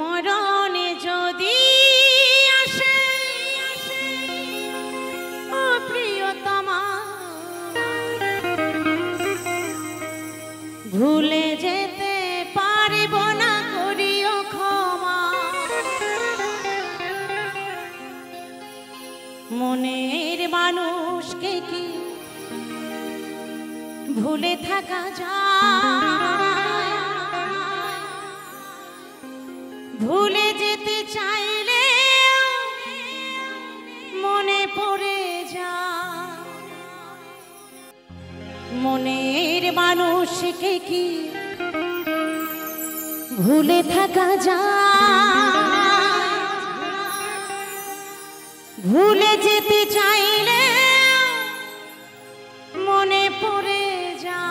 মরণে যদি আসে ও প্রিয়তমা, ভুলে যেতে পারিব না, করিও ক্ষমা। মনের মানুষকে কি ভুলে থাকা যায়? ভুলে যেতে চাইলে মনে পড়ে যায়। মনের মানুষকে কি ভুলে থাকা যায়? ভুলে যেতে চাইলে মনে পড়ে যায়।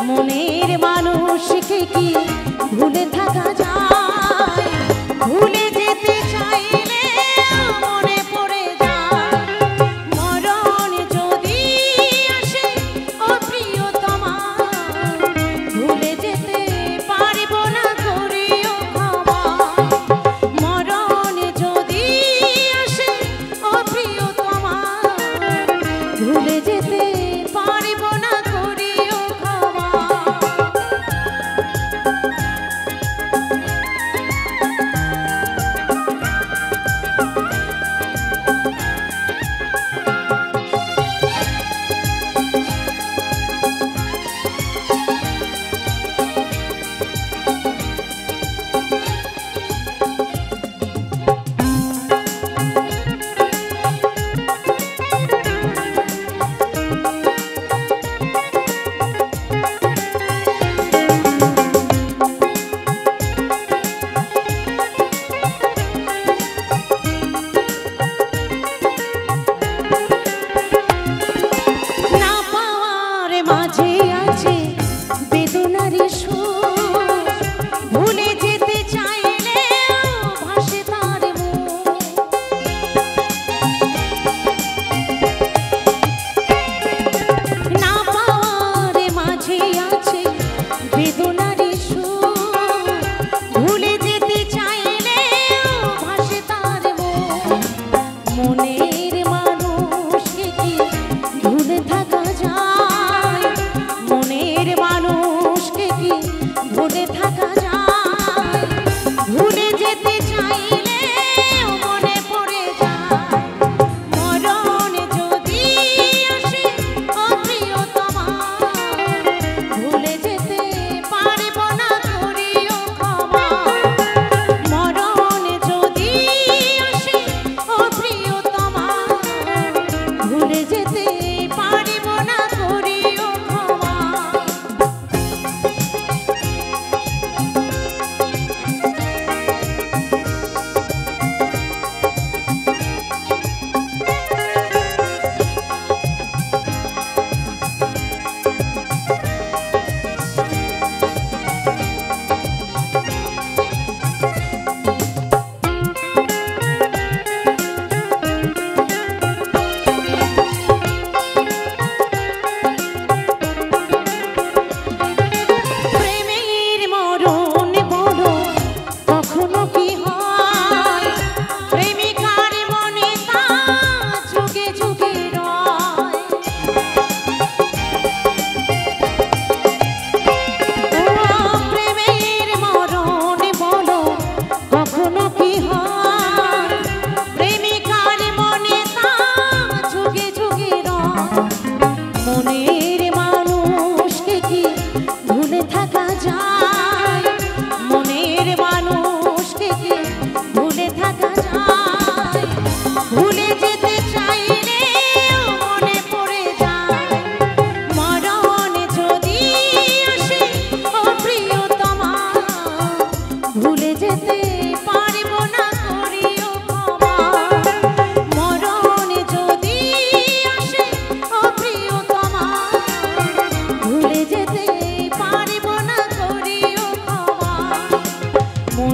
মনের মানুষকে কি ভুলে থাকা যায়? ভুলে যেতে চাইলে মনে পড়ে যায়। মরণ যদি আসে ও প্রিয়তমা, ভুলে যেতে পারিব না, করিও ক্ষমা। মরণ যদি আসে ও প্রিয়তমা, ভুলে যেতে পারিব না, করিও ক্ষমা।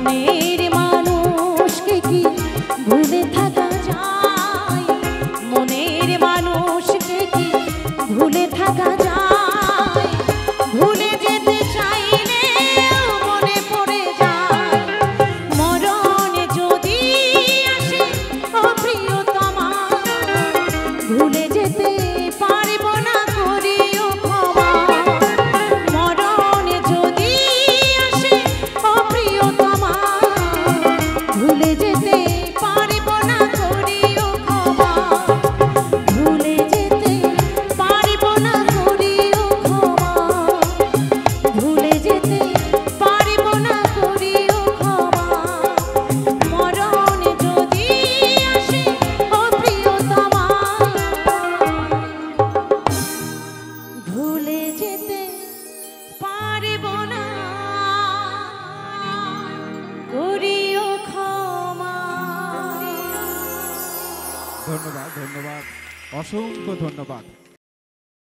মনের মানুষকে কি ভুলে থাকা যায়? মনের মানুষকে কি ভুলে থাকা যায়? ভুলে যেতে চাইলে মনে পড়ে যায় মরণ যদি আসে ও প্রিয়তমা, ভুলে যেতে পারব না করিও ক্ষমা। মরণ যদি আসে ও প্রিয়তমা, ভুলে যেতে পারব না করিও ক্ষমা। ভুলে যেতে পারব না করিও ক্ষমা। ভুলে যেতে পারব না করিও ক্ষমা। মরণ যদি আসে ও প্রিয়তমা, ভুলে যেতে পারব না করিও ক্ষমা। ধন্যবাদ, ধন্যবাদ, অসংখ্য ধন্যবাদ।